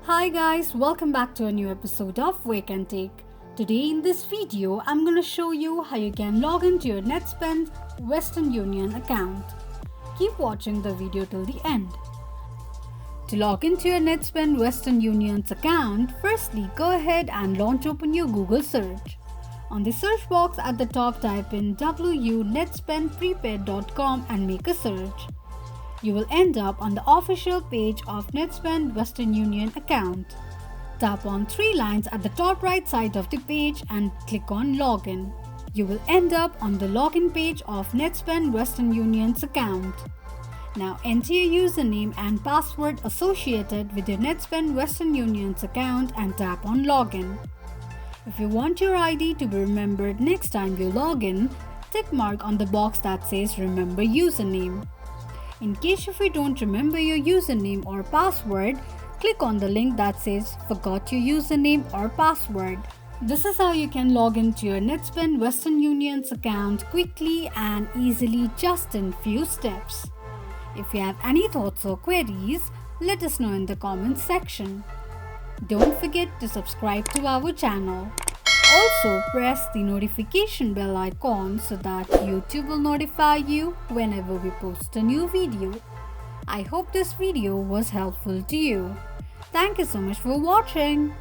Hi guys, welcome back to a new episode of Wake&Tech. Today in this video, I'm going to show you how you can log into your Netspend Western Union account. Keep watching the video till the end. To log into your Netspend Western Union's account, firstly go ahead and launch open your Google search. On the search box at the top, type in www.netspendprepaid.com and make a search. You will end up on the official page of Netspend Western Union account. Tap on three lines at the top right side of the page and click on Login. You will end up on the login page of Netspend Western Union's account. Now enter your username and password associated with your Netspend Western Union's account and tap on Login. If you want your ID to be remembered next time you log in, tick mark on the box that says Remember Username. In case if you don't remember your username or password, click on the link that says Forgot your username or password. This is how you can log into your Netspend Western Union's account quickly and easily just in few steps. If you have any thoughts or queries, let us know in the comments section. Don't forget to subscribe to our channel. Also, press the notification bell icon so that YouTube will notify you whenever we post a new video. I hope this video was helpful to you. Thank you so much for watching.